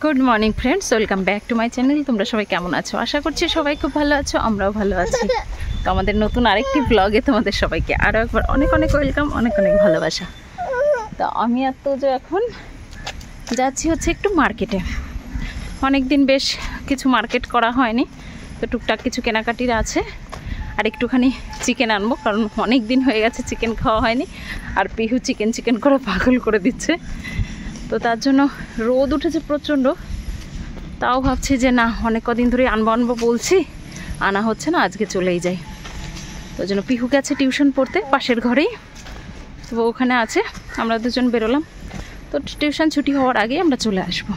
Good morning friends welcome back to my channel. तुम्हारा सबाई केमन आछो? आशा करछि सबाई खूब भालो आछो, आमराओ भालो आछि। तो आमादेर नतून आरेकटी ब्लगे तोमादेर सबाइके आरो एकबार अनेक अनेक वेलकाम, अनेक अनेक भालोबासा। तो आमी आर तोजो एखन जाচ্ছি হচ্ছে একটু মার্কেটে। অনেক দিন বেশ কিছু মার্কেট করা হয়নি, তো টুকটাক কিছু কেনাকাটির আছে। আর একটুখানি চিকেন আনবো, কারণ অনেক দিন হয়ে গেছে চিকেন খাওয়া হয়নি। আর পিহু চিকেন চিকেন করে পাগল করে দিচ্ছে। তো তার জন্য রোদ উঠেছে প্রচণ্ড, তাও ভাবছি যে না অনেক কদিন ধরে আনবো আনবো বলছি, আনা হচ্ছে না, আজকে চলেই যাই। তো জন্য পিহু গেছে টিউশন পড়তে পাশের ঘরেই, তো ওখানে আছে, আমরা দুজন বেরোলাম। তো টিউশন ছুটি হওয়ার আগে আমরা চলে আসবো।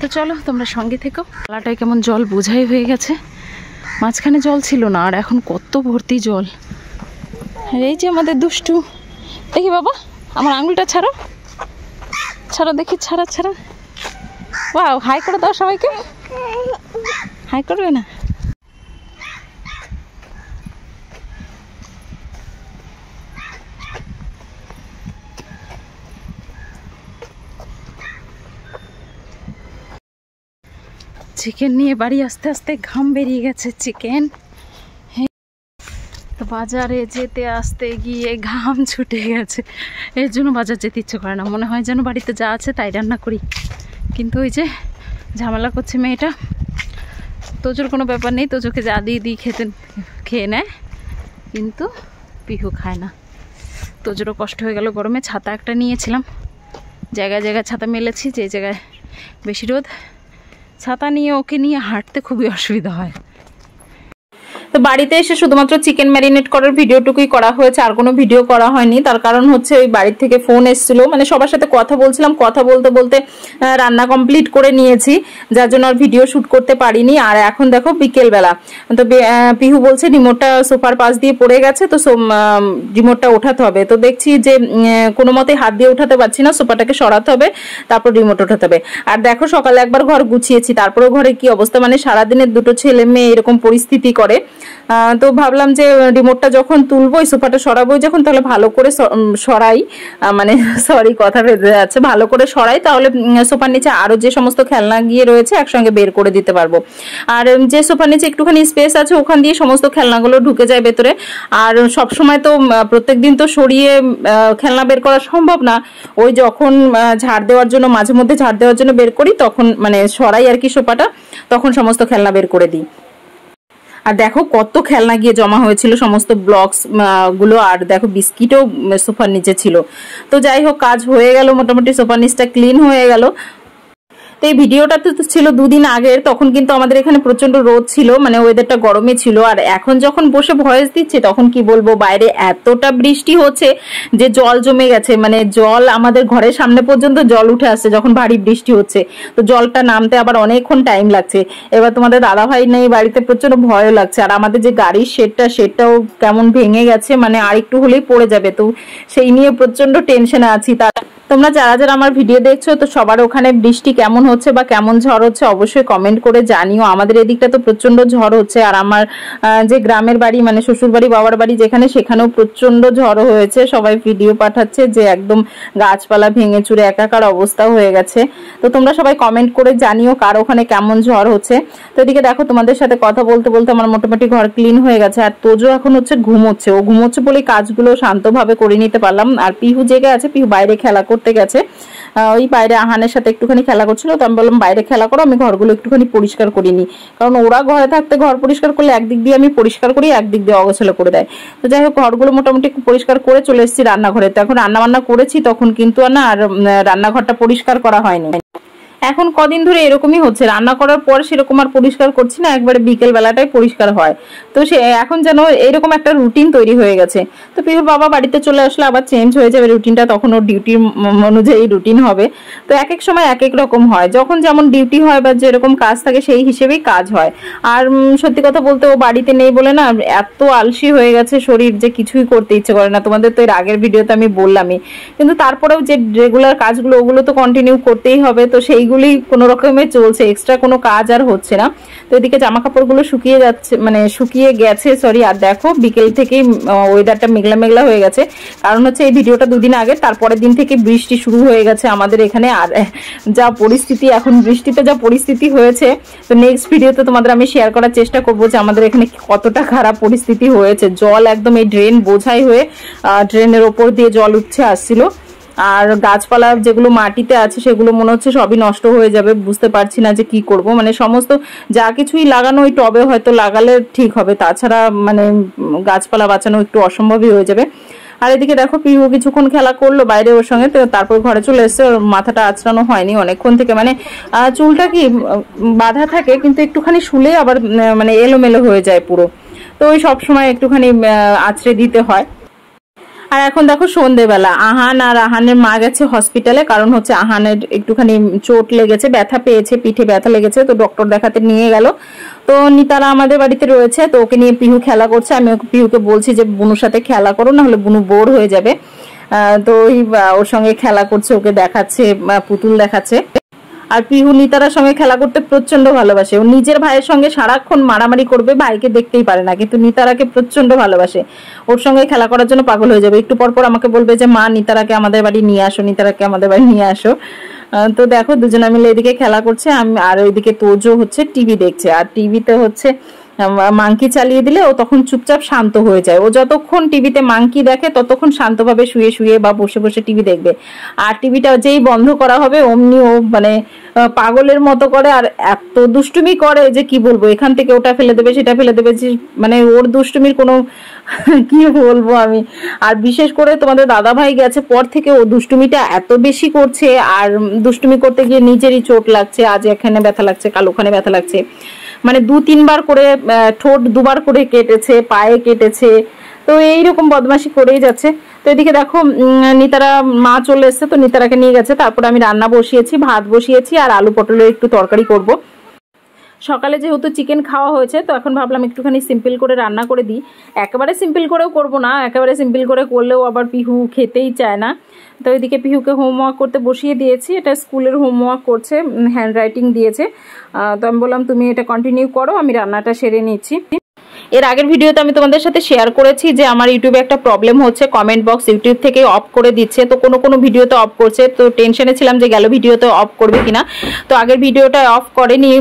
তো চলো তোমরা সঙ্গে থেকো। নালাটায় কেমন জল বোঝাই হয়ে গেছে, মাঝখানে জল ছিল না, আর এখন কত ভর্তি জল। আর এই যে আমাদের দুষ্টু, দেখি বাবা আমার আঙুলটা ছাড়ো ছাড়ো, দেখি ছাড়া ছাড়া। ওয়াও, হাই করে দাও সবাইকে। হাই করবে না? চিকেন নিয়ে বাড়ি আস্তে আস্তে ঘাম বেরিয়ে গেছে। চিকেন তো বাজারে যেতে আসতে গিয়ে ঘাম ছুটে গেছে, এর জন্য বাজার যেতে ইচ্ছে করে না। মনে হয় যেন বাড়িতে যা আছে তাই রান্না করি, কিন্তু ওই যে ঝামেলা করছে মেয়েটা। তোজোর কোনো ব্যাপার নেই, তোজোকে যা দিয়ে দিই খেয়ে নেয়, কিন্তু পিহু খায় না। তোজোরও কষ্ট হয়ে গেল গরমে। ছাতা একটা নিয়েছিলাম, জায়গায় জায়গায় ছাতা মেলেছি, যে জায়গায় বেশি রোদ, ছাতা নিয়ে ওকে নিয়ে হাঁটতে খুবই অসুবিধা হয়। তো বাড়িতে এসে শুধুমাত্র চিকেন ম্যারিনেট করার ভিডিওটুকুই করা হয়েছে, আর কোনো ভিডিও করা হয়নি। তার কারণ হচ্ছে ওই বাড়ির থেকে ফোন এসেছিল, মানে সবার সাথে কথা বলছিলাম, কথা বলতে বলতে রান্না কমপ্লিট করে নিয়েছি, যার জন্য আর ভিডিও শ্যুট করতে পারিনি। আর এখন দেখো বিকেলবেলা, তো পিহু বলছে রিমোটটা সোফার পাশ দিয়ে পড়ে গেছে, তো রিমোটটা ওঠাতে হবে। তো দেখছি যে কোনো মতে হাত দিয়ে উঠাতে পারছি না, সোফাটাকে সরাতে হবে, তারপর রিমোট ওঠাতে হবে। আর দেখো সকালে একবার ঘর গুছিয়েছি, তারপরে ঘরে কি অবস্থা, মানে সারাদিনের দুটো ছেলে মেয়ে এরকম পরিস্থিতি করে। তো ভাবলাম যে রিমোটটা যখন তুলবো, সোফাটা সরাবো যখন, তাহলে ভালো করে সরাই, মানে সরি কথা বেঁধে যাচ্ছে, ভালো করে সরাই, তাহলে সোফার নিচে আরো যে সমস্ত খেলনা গিয়ে রয়েছে একসঙ্গে বের করে দিতে পারবো। আর যে সোফার নিচে একটুখানি স্পেস আছে, ওখান দিয়ে সমস্ত খেলনাগুলো ঢুকে যায় ভেতরে। আর সব সময় তো প্রত্যেকদিন তো সরিয়ে খেলনা বের করা সম্ভব না, ওই যখন ঝাড় দেওয়ার জন্য, মাঝে মধ্যে ঝাড় দেওয়ার জন্য বের করি, তখন মানে সরাই আর কি সোফাটা, তখন সমস্ত খেলনা বের করে দিই। আর দেখো কত খেলনা গিয়ে জমা হয়েছিল, সমস্ত ব্লকস গুলো, আর দেখো বিস্কিটও সোফার নিচে ছিল। তো যাই হোক, কাজ হয়ে গেল, মোটামুটি সোফার নিচটা ক্লিন হয়ে গেল। তো এই ভিডিওটা তো ছিল দুদিন আগের, তখন কিন্তু আমাদের এখানে প্রচন্ড রোদ ছিল, মানে ওয়েদারটা গরমে ছিল। আর এখন যখন বসে ভয়েস দিচ্ছে, তখন কি বলবো, বাইরে এতটা বৃষ্টি হচ্ছে যে জল জমে গেছে, মানে জল আমাদের ঘরের সামনে পর্যন্ত জল উঠে আসছে যখন ভারী বৃষ্টি হচ্ছে। তো জলটা নামতে আবার অনেকক্ষণ টাইম লাগছে। এবার তোমাদের দাদাভাই নেই বাড়িতে, প্রচন্ড ভয়ও লাগছে। আর আমাদের যে গাড়ির শেডটাও কেমন ভেঙে গেছে, মানে আর একটু হলেই পড়ে যাবে, তো সেই নিয়ে প্রচন্ড টেনশনে আছি। তোমরা যারা যারা আমার ভিডিও দেখছো, তো সবার ওখানে বৃষ্টি কেমন হচ্ছে বা কেমন ঝড় হচ্ছে অবশ্যই কমেন্ট করে জানিও। আমাদের এদিকটা তো প্রচন্ড ঝড় হচ্ছে, আর আমার যে গ্রামের বাড়ি, মানে শ্বশুর বাড়ি বাবার বাড়ি যেখানে, সেখানেও প্রচন্ড ঝড় হয়েছে। সবাই ভিডিও পাঠাচ্ছে যে একদম গাছপালা ভেঙে চুরে একাকার অবস্থা হয়ে গেছে। তো তোমরা সবাই কমেন্ট করে জানিও কার ওখানে কেমন ঝড় হচ্ছে। তো এদিকে দেখো তোমাদের সাথে কথা বলতে বলতে আমার মোটামুটি ঘর ক্লিন হয়ে গেছে। আর তোজো এখন হচ্ছে ঘুমোচ্ছে, ও ঘুমোচ্ছে বলে কাজগুলো শান্তভাবে করে নিতে পারলাম। আর পিহু জেগে আছে, পিহু বাইরে খেলা করতে গেছে, ওই বাইরে আহানের সাথে একটুখানি খেলা করছিল। তো আমি বললাম বাইরে খেলা করো, আমি ঘরগুলো একটুখানি পরিষ্কার করিনি, কারণ ওরা ঘরে থাকতে ঘর পরিষ্কার করলে একদিক দিয়ে আমি পরিষ্কার করি, একদিক দিয়ে অগোছালো করে দেয়। তো যাই হোক, ঘরগুলো মোটামুটি পরিষ্কার করে চলে এসেছি রান্নাঘরে। তো এখন রান্না বান্না করেছি, তখন কিন্তু আর রান্নাঘরটা পরিষ্কার করা হয়নি। এখন কদিন ধরে এরকমই হচ্ছে, রান্না করার পর সেরকম আর পরিষ্কার করছি না, একবারে বিকেল বেলাটাই পরিষ্কার হয়। তো সে এখন যেন এরকম একটা রুটিন তৈরি হয়ে গেছে। তো পিহুর বাবা বাড়িতে চলে আসলে আবার চেঞ্জ হয়ে যাবে রুটিনটা, তখন ওর ডিউটির অনুযায়ী রুটিন হবে। তো এক এক সময় এক এক রকম হয়, যখন যেমন ডিউটি হয় বা যেরকম কাজ থাকে সেই হিসেবেই কাজ হয়। আর সত্যি কথা বলতে ও বাড়িতে নেই বলে না এত আলসি হয়ে গেছে শরীর, যে কিছুই করতে ইচ্ছে করে না। তোমাদের তো এর আগের ভিডিওতে আমি বললামই, কিন্তু তারপরেও যে রেগুলার কাজগুলো ওগুলো তো কন্টিনিউ করতেই হবে। তো সেই এইগুলি কোনো রকমে চলছে, এক্সট্রা কোনো কাজ আর হচ্ছে না। তো এদিকে জামা কাপড়গুলো শুকিয়ে যাচ্ছে, মানে শুকিয়ে গেছে সরি। আর দেখো বিকেল থেকেই ওয়েদারটা মেঘলা মেঘলা হয়ে গেছে, কারণ হচ্ছে এই ভিডিওটা দুদিন আগে, তারপরের দিন থেকে বৃষ্টি শুরু হয়ে গেছে আমাদের এখানে। আর যা পরিস্থিতি এখন বৃষ্টিতে যা পরিস্থিতি হয়েছে, তো নেক্সট ভিডিওতে তোমাদের আমি শেয়ার করার চেষ্টা করবো যে আমাদের এখানে কতটা খারাপ পরিস্থিতি হয়েছে। জল একদম এই ড্রেন বোঝাই হয়ে ড্রেনের ওপর দিয়ে জল উঠছে আসছিল। আর গাছপালা যেগুলো মাটিতে আছে সেগুলো মনে হচ্ছে সবই নষ্ট হয়ে যাবে, বুঝতে পারছি না যে কি করব। মানে সমস্ত যা কিছুই লাগানো ওই টবে হয়তো লাগালে ঠিক হবে, তাছাড়া মানে গাছপালা বাঁচানো একটু অসম্ভবই হয়ে যাবে। আর এদিকে দেখো পিহু কিছুক্ষণ খেলা করলো বাইরে ওর সঙ্গে, তো তারপর ঘরে চলে এসছে। ওর মাথাটা আঁচড়ানো হয়নি অনেকক্ষণ থেকে, মানে চুলটা কি বাঁধা থাকে কিন্তু একটুখানি শুলে আবার মানে এলোমেলো হয়ে যায় পুরো, তো ওই সবসময় একটুখানি আঁচড়ে দিতে হয়। আর এখন দেখো সন্ধেবেলা আহান আর আহানের মা গেছে হসপিটালে, কারণ হচ্ছে আহানের একটুখানি চোট লেগেছে, ব্যথা পেয়েছে, পিঠে ব্যথা লেগেছে, তো ডক্টর দেখাতে নিয়ে গেল। তো নিতারা আমাদের বাড়িতে রয়েছে, তো ওকে নিয়ে পিহু খেলা করছে। আমি পিহুকে বলছি যে বুনুর সাথে খেলা করো, না হলে বুনু বোর হয়ে যাবে। তো ওর সঙ্গে খেলা করছে, ওকে দেখাচ্ছে, পুতুল দেখাচ্ছে। আর পিহু নিতারার সঙ্গে খেলা করতে প্রচন্ড ভালোবাসে। ও নিজের ভাইয়ের সঙ্গে সারাক্ষণ মারামারি করবে, ভাইকে দেখতেই পারে না, কিন্তু নিতারাকে প্রচন্ড ভালোবাসে। ওর সঙ্গে খেলা করার জন্য পাগল হয়ে যাবে। একটু পর পর আমাকে বলবে যে মা নিতারাকে আমাদের বাড়ি নিয়ে আসো, নিতারাকে আমাদের বাড়ি নিয়ে আসো। তো দেখো দুজনে মিলে এদিকে খেলা করছে, আমি আর ওইদিকে তোজো হচ্ছে টিভি দেখছে। আর টিভিতে হচ্ছে মাংকি চালিয়ে দিলে ও তখন চুপচাপ শান্ত হয়ে যায়। ও যতক্ষণ টিভিতে মাংকি দেখে ততক্ষণ শান্তভাবে শুয়ে শুয়ে বা বসে বসে টিভি দেখবে। আর টিভিটা যেই বন্ধ করা হবে অমনি ও মানে পাগলের মতো করে, আর এত দুষ্টুমি করে যে কি বলবো। এখান থেকে ওটা ফেলে দেবে, সেটা ফেলে দেবে, মানে ওর দুষ্টুমির কোনো কি বলবো আমি। আর বিশেষ করে তোমাদের দাদা ভাই গেছে পর থেকে ও দুষ্টুমিটা এত বেশি করছে, আর দুষ্টুমি করতে গিয়ে নিজেরই চোট লাগছে। আজ এখানে ব্যথা লাগছে, কাল ওখানে ব্যথা লাগছে, মানে 2-3 বার করে ঠোঁট 2বার করে কেটেছে, পায়ে কেটেছে। তো এইরকম বদমাশি করেই যাচ্ছে। তো এদিকে দেখো নিতারা মা চলে এসছে, তো নিতারাকে নিয়ে গেছে। তারপরে আমি রান্না বসিয়েছি, ভাত বসিয়েছি, আর আলু পটলের একটু তরকারি করব। সকালে যেহেতু চিকেন খাওয়া হয়েছে, তো এখন ভাবলাম একটুখানি সিম্পল করে রান্না করে দিই। একেবারে সিম্পল করেও করব না, একেবারে সিম্পল করে করলেও আবার পিহু খেতেই চায় না। তো এদিকে পিহুকে হোমওয়ার্ক করতে বসিয়ে দিয়েছি, এটা স্কুলের হোমওয়ার্ক করছে, হ্যান্ড রাইটিং দিয়েছে। তো আমি বললাম তুমি এটা কন্টিনিউ করো, আমি রান্নাটা সেরে নিচ্ছি। এর আগের ভিডিওতে আমি তোমাদের সাথে শেয়ার করেছি যে আমার ইউটিউবে একটা প্রবলেম হচ্ছে, কমেন্ট বক্স ইউটিউব থেকে অফ করে দিচ্ছে। তো কোনো ভিডিওতে অফ করছে, তো টেনশনে ছিলাম যে গেল ভিডিওতে অফ করবে কিনা। তো আগের ভিডিওটা অফ করেনি,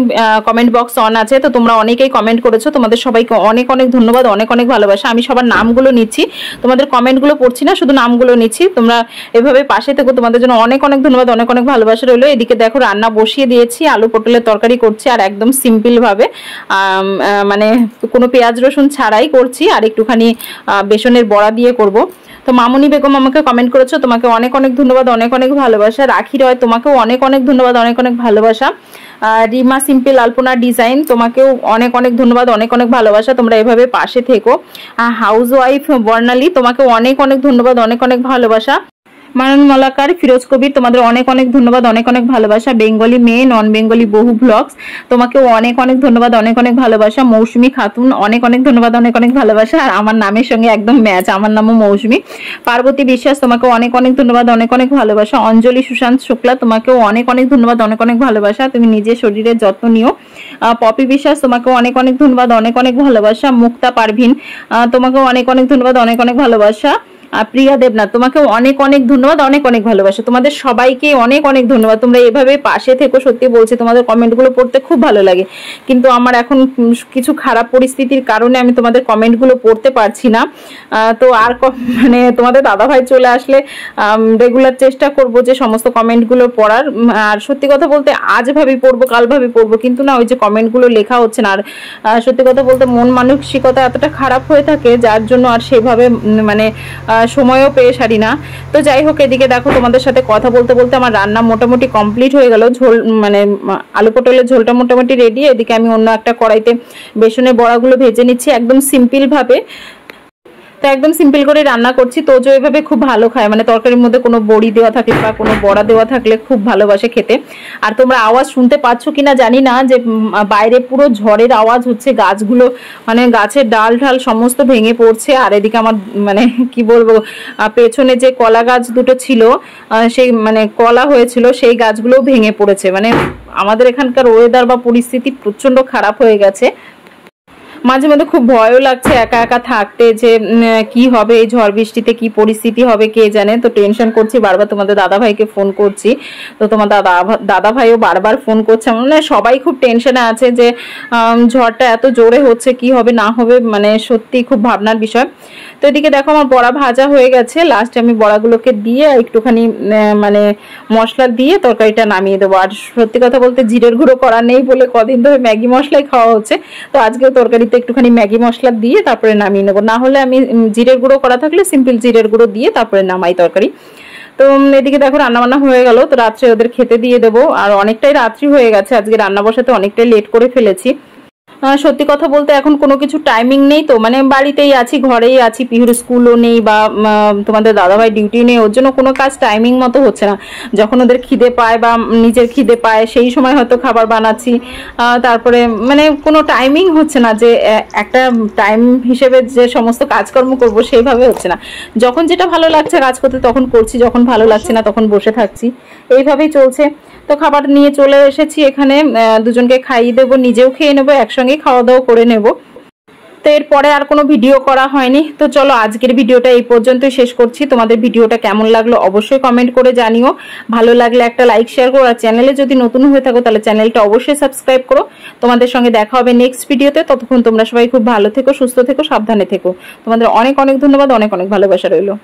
কমেন্ট বক্স অন আছে। তো তোমরা অনেকেই কমেন্ট করেছো, তোমাদের সবাইকে অনেক অনেক ধন্যবাদ, অনেক অনেক ভালোবাসা। আমি সবার নামগুলো নিচ্ছি, তোমাদের কমেন্টগুলো পড়ছি না, শুধু নামগুলো নিচ্ছি। তোমরা এভাবে পাশে থেকো, তোমাদের জন্য অনেক অনেক ধন্যবাদ, অনেক অনেক ভালোবাসা রইলো। এদিকে দেখো রান্না বসিয়ে দিয়েছি, আলু পটলের তরকারি করছি, আর একদম সিম্পল ভাবে মানে কোনো পেঁয়াজ রসুন ছাড়াই করছি, আর একটুখানি বেসনের বড়া দিয়ে করব। তো মামুনি বেগম আমাকে কমেন্ট করেছো, তোমাকে অনেক অনেক ধন্যবাদ, অনেক অনেক ভালোবাসা। রাখি রয় তোমাকেও অনেক অনেক ধন্যবাদ, অনেক অনেক ভালোবাসা। রিমা সিম্পল আলপনা ডিজাইন তোমাকেও অনেক অনেক ধন্যবাদ, অনেক অনেক ভালোবাসা। তোমরা এভাবে পাশে থেকো। হাউস ওয়াইফ বর্ণালী তোমাকেও অনেক অনেক ধন্যবাদ, অনেক অনেক ভালোবাসা। মানন মালাকার, ফিরোজ কবির তোমাদের অনেক অনেক ধন্যবাদ, অনেক অনেক ভালোবাসা। বেঙ্গলি মেয়ে, নন বেঙ্গলি বহু ব্লগস তোমাকেও অনেক অনেক ধন্যবাদ, অনেক অনেক ভালোবাসা। মৌসুমী খাতুন অনেক অনেক ধন্যবাদ, অনেক অনেক ভালোবাসা। আর আমার নামের সঙ্গে একদম ম্যাচ, আমার নামও মৌসুমী। পার্বতী বিশ্বাস তোমাকে অনেক অনেক ধন্যবাদ, অনেক অনেক ভালোবাসা। অঞ্জলি সুশান্ত শুক্লা তোমাকেও অনেক অনেক ধন্যবাদ, অনেক অনেক ভালোবাসা। তুমি নিজের শরীরের যত্ন নিও। পপি বিশ্বাস তোমাকেও অনেক অনেক ধন্যবাদ, অনেক অনেক ভালোবাসা। মুক্তা পারভিন তোমাকেও অনেক অনেক ধন্যবাদ, অনেক অনেক ভালোবাসা। প্রিয়া দেবনাথ তোমাকেও অনেক অনেক ধন্যবাদ, অনেক অনেক ভালোবাসা। তোমাদের সবাইকে অনেক অনেক ধন্যবাদ, তোমরা এভাবে পাশে থেকো। সত্যি বলছি তোমাদের কমেন্টগুলো পড়তে খুব ভালো লাগে, কিন্তু আমার এখন কিছু খারাপ পরিস্থিতির কারণে আমি তোমাদের কমেন্টগুলো পড়তে পারছি না। তো আর মানে তোমাদের দাদাভাই চলে আসলে রেগুলার চেষ্টা করব যে সমস্ত কমেন্টগুলো পড়ার। আর সত্যি কথা বলতে আজ ভাবি পড়বো, কাল ভাবি পড়বো, কিন্তু না ওই যে কমেন্টগুলো লেখা হচ্ছে না। আর সত্যি কথা বলতে মন মানসিকতা এতটা খারাপ হয়ে থাকে, যার জন্য আর সেভাবে মানে সময়ও পেয়ে সারি না। তো যাই হোক, এদিকে দেখো তোমাদের সাথে কথা বলতে বলতে আমার রান্না মোটামুটি কমপ্লিট হয়ে গেল। ঝোল মানে আলু পটলের ঝোলটা মোটামুটি রেডি। এদিকে আমি অন্য একটা কড়াইতে বেসনের বড়াগুলো ভেজে নিচ্ছি একদম সিম্পল ভাবে। তো একদম সিম্পল করে রান্না করছি। তোজো এভাবে খুব ভালো খায়, মানে তরকারির মধ্যে কোনো বড়ি দেওয়া থাকলে বা কোনো বড়া দেওয়া থাকলে খুব ভালোবাসে খেতে। আর তোমরা আওয়াজ শুনতে পাচ্ছ কিনা জানি না, যে বাইরে পুরো ঝড়ের আওয়াজ হচ্ছে, গাছগুলো মানে গাছের ডাল ঢাল সমস্ত ভেঙে পড়ছে। আর এদিকে আমার মানে কি বলবো, পেছনে যে কলা গাছ দুটো ছিল, সেই মানে কলা হয়েছিল, সেই গাছগুলোও ভেঙে পড়েছে। মানে আমাদের এখানকার ওয়েদার বা পরিস্থিতি প্রচন্ড খারাপ হয়ে গেছে। মাঝে মধ্যে খুব ভয়ও লাগছে একা একা থাকতে, যে কি হবে এই ঝড় বৃষ্টিতে, কি পরিস্থিতি হবে কে জানে। তো টেনশন করছি, বারবার তোমাদের দাদা ভাইকে ফোন করছি, তো তোমার দাদা ভাইও বারবার ফোন করছে। মানে সবাই খুব টেনশনে আছে যে ঝড়টা এত জোরে হচ্ছে, কি হবে না হবে, মানে সত্যি খুব ভাবনার বিষয়। তো এদিকে দেখো আমার বড়া ভাজা হয়ে গেছে, লাস্টে আমি বড়াগুলোকে দিয়ে একটুখানি মানে মশলা দিয়ে তরকারিটা নামিয়ে দেবো। আর সত্যি কথা বলতে জিরের গুঁড়ো করা নেই বলে কদিন ধরে ম্যাগি মশলাই খাওয়া হচ্ছে, তো আজকেও তরকারিতে একটুখানি ম্যাগি মশলা দিয়ে তারপরে নামিয়ে নেবো। না হলে আমি জিরের গুঁড়ো করা থাকলে সিম্পল জিরের গুঁড়ো দিয়ে তারপরে নামাই তরকারি। তো এদিকে দেখো রান্নাবান্না হয়ে গেল, তো রাত্রে ওদের খেতে দিয়ে দেবো। আর অনেকটাই রাত্রি হয়ে গেছে, আজকে রান্না বসাতে অনেকটাই লেট করে ফেলেছি। সত্যি কথা বলতে এখন কোনো কিছু টাইমিং নেই, তো মানে বাড়িতেই আছি, ঘরেই আছি, পিহুর স্কুলও নেই বা তোমাদের দাদাভাই ডিউটি নেই, ওর জন্য কোনো কাজ টাইমিং মতো হচ্ছে না। যখন ওদের খিদে পায় বা নিজের খিদে পায় সেই সময় হয়তো খাবার বানাচ্ছি, তারপরে মানে কোনো টাইমিং হচ্ছে না, যে একটা টাইম হিসেবে যে সমস্ত কাজকর্ম করব সেইভাবে হচ্ছে না। যখন যেটা ভালো লাগছে কাজ করতে তখন করছি, যখন ভালো লাগছে না তখন বসে থাকছি, এইভাবেই চলছে। তো খাবার নিয়ে চলে এসেছি এখানে, দুজনকে খাইয়ে দেবো, নিজেও খেয়ে নেবো, একসঙ্গে খাওয়া দাওয়া করে নেব। তো এরপরে আর কোনো ভিডিও করা হয়নি। তো চলো আজকের ভিডিওটা এই পর্যন্তই শেষ করছি। তোমাদের ভিডিওটা কেমন লাগলো অবশ্যই কমেন্ট করে জানিও, ভালো লাগলে একটা লাইক শেয়ার করো, আর চ্যানেলে যদি নতুন হয়ে থাকো তাহলে চ্যানেলটা অবশ্যই সাবস্ক্রাইব করো। তোমাদের সঙ্গে দেখা হবে নেক্সট ভিডিওতে, ততক্ষণ তোমরা সবাই খুব ভালো থেকো, সুস্থ থেকো, সাবধানে থেকো। তোমাদের অনেক অনেক ধন্যবাদ, অনেক অনেক ভালোবাসা রইলো।